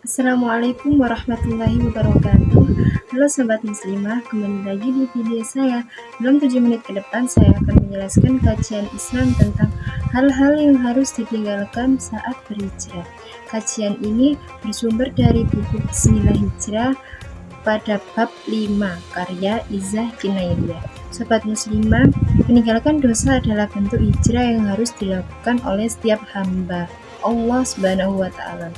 Assalamualaikum warahmatullahi wabarakatuh. Halo Sobat Muslimah, kembali lagi di video saya. Dalam 7 menit ke depan saya akan menjelaskan kajian Islam tentang hal-hal yang harus ditinggalkan saat berhijrah. Kajian ini bersumber dari buku Bismillah Hijrah pada bab 5 karya Izzah Kinailiyah. Sobat Muslimah, meninggalkan dosa adalah bentuk hijrah yang harus dilakukan oleh setiap hamba Allah Subhanahu wa Ta'ala.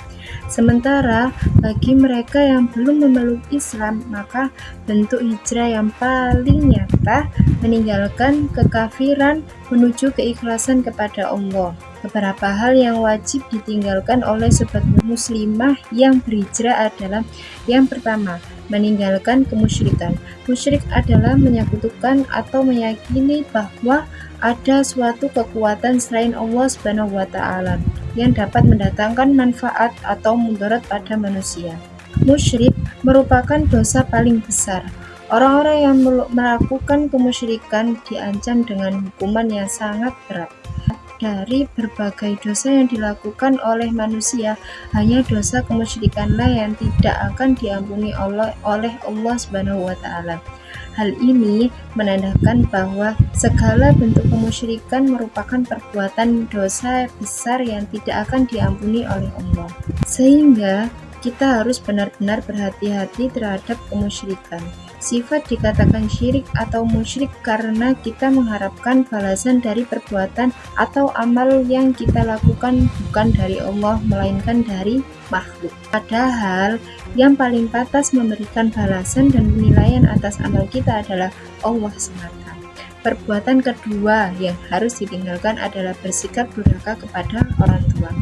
Sementara bagi mereka yang belum memeluk Islam, maka bentuk hijrah yang paling nyata meninggalkan kekafiran menuju keikhlasan kepada Allah. Beberapa hal yang wajib ditinggalkan oleh sobat muslimah yang berhijrah adalah: yang pertama, meninggalkan kemusyrikan. Musyrik adalah menyekutukan atau meyakini bahwa ada suatu kekuatan selain Allah Subhanahu wa Ta'ala yang dapat mendatangkan manfaat atau mudarat pada manusia. Musyrik merupakan dosa paling besar. Orang-orang yang melakukan kemusyrikan diancam dengan hukuman yang sangat berat. Dari berbagai dosa yang dilakukan oleh manusia, hanya dosa kemusyrikanlah yang tidak akan diampuni oleh Allah Subhanahu wa Ta'ala. Hal ini menandakan bahwa segala bentuk kemusyrikan merupakan perbuatan dosa besar yang tidak akan diampuni oleh Allah. Sehingga kita harus benar-benar berhati-hati terhadap kemusyrikan. Sifat dikatakan syirik atau musyrik karena kita mengharapkan balasan dari perbuatan atau amal yang kita lakukan bukan dari Allah, melainkan dari makhluk. Padahal yang paling pantas memberikan balasan dan penilaian atas amal kita adalah Allah semata. Perbuatan kedua yang harus ditinggalkan adalah bersikap durhaka kepada orang tua.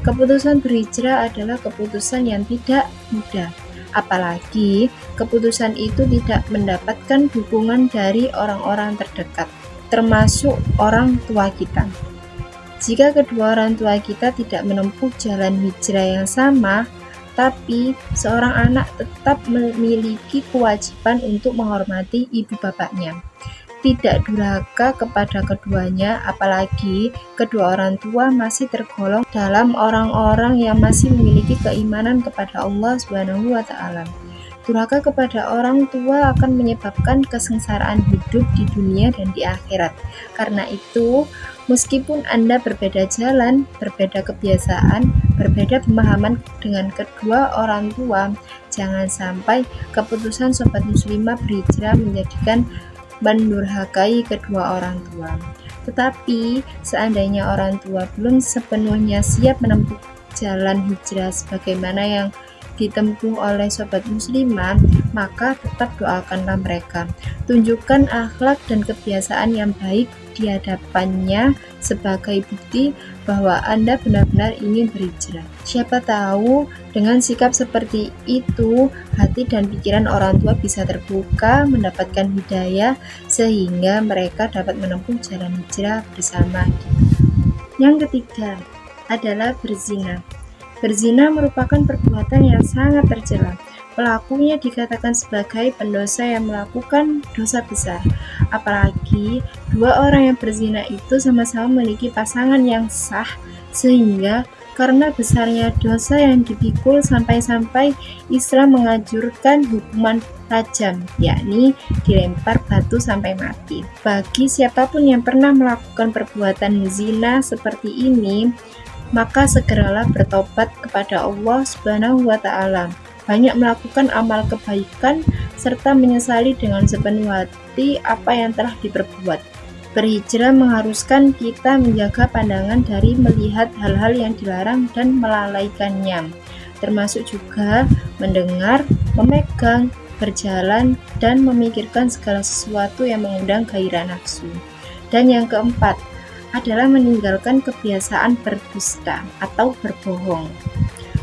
Keputusan berhijrah adalah keputusan yang tidak mudah. Apalagi keputusan itu tidak mendapatkan dukungan dari orang-orang terdekat, termasuk orang tua kita. Jika kedua orang tua kita tidak menempuh jalan hijrah yang sama, tapi seorang anak tetap memiliki kewajiban untuk menghormati ibu bapaknya, tidak durhaka kepada keduanya, apalagi kedua orang tua masih tergolong dalam orang-orang yang masih memiliki keimanan kepada Allah Subhanahu wa Ta'ala. Durhaka kepada orang tua akan menyebabkan kesengsaraan hidup di dunia dan di akhirat. Karena itu, meskipun Anda berbeda jalan, berbeda kebiasaan, berbeda pemahaman dengan kedua orang tua, jangan sampai keputusan sobat muslimah berhijrah menjadikan mendurhakai kedua orang tua. Tetapi seandainya orang tua belum sepenuhnya siap menempuh jalan hijrah sebagaimana yang ditempuh oleh sobat muslimah, maka tetap doakanlah mereka. Tunjukkan akhlak dan kebiasaan yang baik di hadapannya sebagai bukti bahwa Anda benar-benar ingin berhijrah. Siapa tahu dengan sikap seperti itu, hati dan pikiran orang tua bisa terbuka, mendapatkan hidayah, sehingga mereka dapat menempuh jalan hijrah bersama kita. Yang ketiga adalah berzina. Berzina merupakan perbuatan yang sangat tercela. Pelakunya dikatakan sebagai pendosa yang melakukan dosa besar. Apalagi dua orang yang berzina itu sama-sama memiliki pasangan yang sah, sehingga karena besarnya dosa yang dipikul sampai-sampai Islam menganjurkan hukuman rajam, yakni dilempar batu sampai mati. Bagi siapapun yang pernah melakukan perbuatan zina seperti ini, maka segeralah bertobat kepada Allah Subhanahu wa Ta'ala. Banyak melakukan amal kebaikan serta menyesali dengan sepenuh hati apa yang telah diperbuat. Berhijrah mengharuskan kita menjaga pandangan dari melihat hal-hal yang dilarang dan melalaikannya, termasuk juga mendengar, memegang, berjalan, dan memikirkan segala sesuatu yang mengundang gairah nafsu. Dan yang keempat adalah meninggalkan kebiasaan berdusta atau berbohong.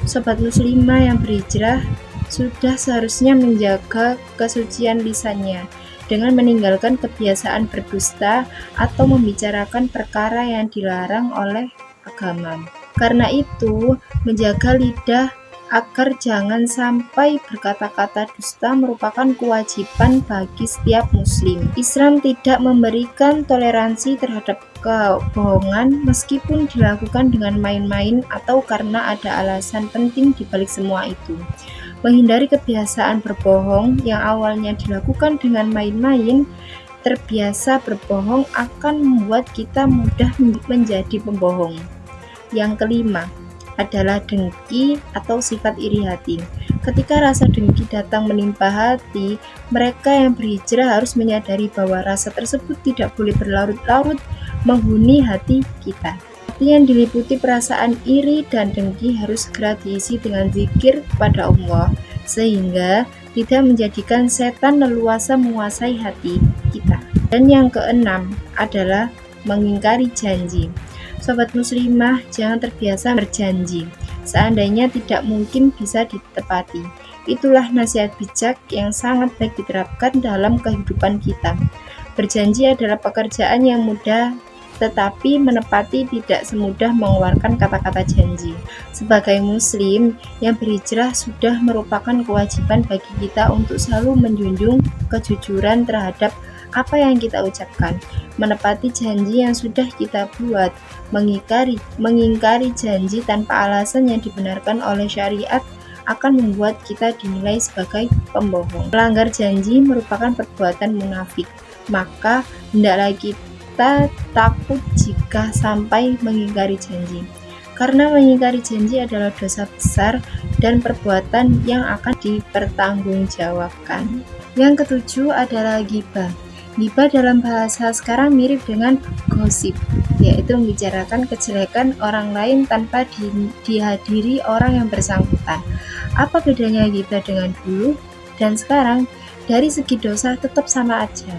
Sobat muslimah yang berhijrah sudah seharusnya menjaga kesucian lisannya dengan meninggalkan kebiasaan berdusta atau membicarakan perkara yang dilarang oleh agama. Karena itu, menjaga lidah agar jangan sampai berkata-kata dusta merupakan kewajiban bagi setiap muslim. Islam tidak memberikan toleransi terhadap kebohongan meskipun dilakukan dengan main-main atau karena ada alasan penting di balik semua itu. Menghindari kebiasaan berbohong yang awalnya dilakukan dengan main-main, terbiasa berbohong akan membuat kita mudah menjadi pembohong. Yang kelima adalah dengki atau sifat iri hati. Ketika rasa dengki datang menimpa hati, mereka yang berhijrah harus menyadari bahwa rasa tersebut tidak boleh berlarut-larut menghuni hati kita. Hati yang diliputi perasaan iri dan dengki harus segera diisi dengan zikir kepada Allah, sehingga tidak menjadikan setan leluasa menguasai hati kita. Dan yang keenam adalah mengingkari janji. Sobat muslimah, jangan terbiasa berjanji seandainya tidak mungkin bisa ditepati. Itulah nasihat bijak yang sangat baik diterapkan dalam kehidupan kita. Berjanji adalah pekerjaan yang mudah, tetapi menepati tidak semudah mengeluarkan kata-kata janji. Sebagai muslim yang berhijrah, sudah merupakan kewajiban bagi kita untuk selalu menjunjung kejujuran terhadap apa yang kita ucapkan, menepati janji yang sudah kita buat, mengingkari janji tanpa alasan yang dibenarkan oleh syariat akan membuat kita dinilai sebagai pembohong. Melanggar janji merupakan perbuatan munafik, maka hendaklah kita takut jika sampai mengingkari janji. Karena mengingkari janji adalah dosa besar dan perbuatan yang akan dipertanggungjawabkan. Yang ketujuh adalah ghibah. Ghibah dalam bahasa sekarang mirip dengan gosip, yaitu membicarakan kejelekan orang lain tanpa dihadiri orang yang bersangkutan. Apa bedanya ghibah dengan dulu dan sekarang? Dari segi dosa tetap sama aja,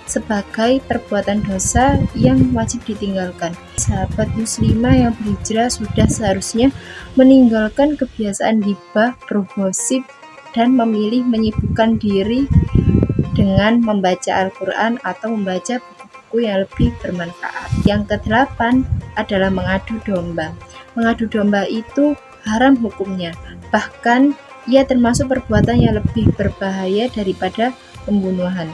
sebagai perbuatan dosa yang wajib ditinggalkan. Sahabat muslimah yang berhijrah sudah seharusnya meninggalkan kebiasaan ghibah, bergosip, dan memilih menyibukkan diri dengan membaca Al-Quran atau membaca buku-buku yang lebih bermanfaat. Yang kedelapan adalah mengadu domba. Mengadu domba itu haram hukumnya, bahkan ia termasuk perbuatan yang lebih berbahaya daripada pembunuhan.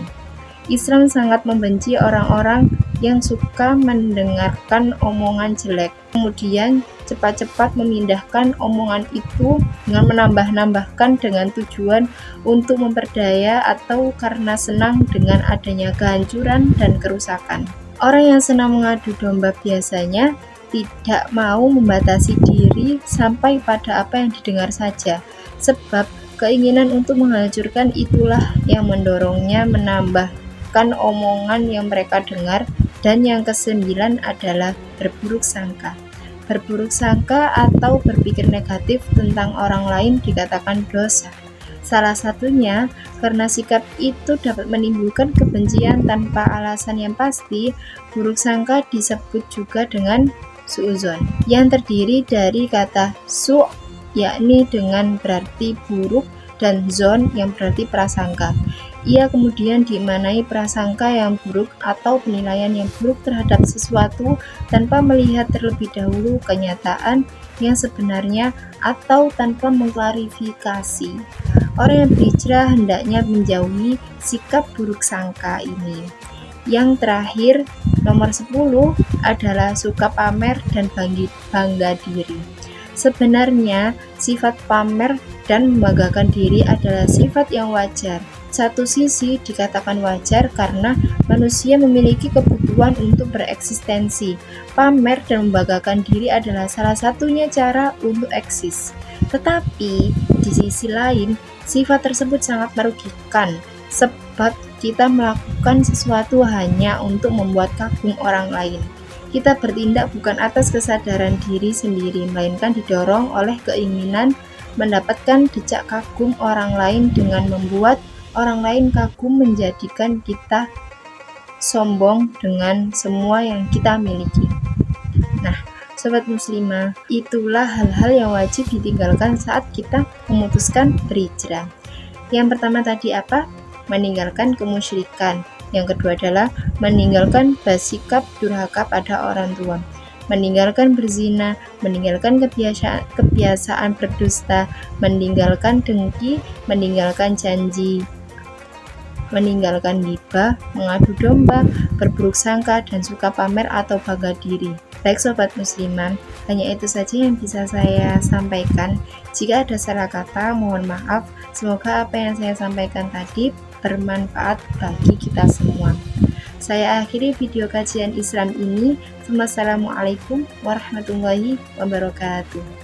Islam sangat membenci orang-orang yang suka mendengarkan omongan jelek, kemudian cepat-cepat memindahkan omongan itu dengan menambah-nambahkan dengan tujuan untuk memperdaya atau karena senang dengan adanya kehancuran dan kerusakan. Orang yang senang mengadu domba biasanya tidak mau membatasi diri sampai pada apa yang didengar saja, sebab keinginan untuk menghancurkan itulah yang mendorongnya menambahkan omongan yang mereka dengar. Dan yang kesembilan adalah berburuk sangka. Berburuk sangka atau berpikir negatif tentang orang lain dikatakan dosa. Salah satunya karena sikap itu dapat menimbulkan kebencian tanpa alasan yang pasti. Buruk sangka disebut juga dengan suudzon, yang terdiri dari kata su, yakni dengan berarti buruk, dan zon yang berarti prasangka. Ia kemudian dimaknai prasangka yang buruk atau penilaian yang buruk terhadap sesuatu tanpa melihat terlebih dahulu kenyataan yang sebenarnya atau tanpa mengklarifikasi. Orang yang berhijrah hendaknya menjauhi sikap buruk sangka ini. Yang terakhir, nomor 10 adalah suka pamer dan bangga diri. Sebenarnya, sifat pamer dan membanggakan diri adalah sifat yang wajar. Satu sisi dikatakan wajar karena manusia memiliki kebutuhan untuk bereksistensi. Pamer dan membanggakan diri adalah salah satunya cara untuk eksis. Tetapi, di sisi lain, sifat tersebut sangat merugikan, sebab kita melakukan sesuatu hanya untuk membuat kagum orang lain. Kita bertindak bukan atas kesadaran diri sendiri, melainkan didorong oleh keinginan mendapatkan decak kagum orang lain dengan membuat orang lain kagum, menjadikan kita sombong dengan semua yang kita miliki. Nah, sobat muslimah, itulah hal-hal yang wajib ditinggalkan saat kita memutuskan berhijrah. Yang pertama tadi apa? Meninggalkan kemusyrikan. Yang kedua adalah meninggalkan bersikap durhaka pada orang tua, meninggalkan berzina, meninggalkan kebiasaan berdusta, meninggalkan dengki, meninggalkan janji, meninggalkan ghibah, mengadu domba, berburuk sangka, dan suka pamer atau bangga diri. Baik Sobat Musliman, hanya itu saja yang bisa saya sampaikan. Jika ada salah kata, mohon maaf. Semoga apa yang saya sampaikan tadi bermanfaat bagi kita semua. Saya akhiri video kajian Islam ini. Wassalamualaikum warahmatullahi wabarakatuh.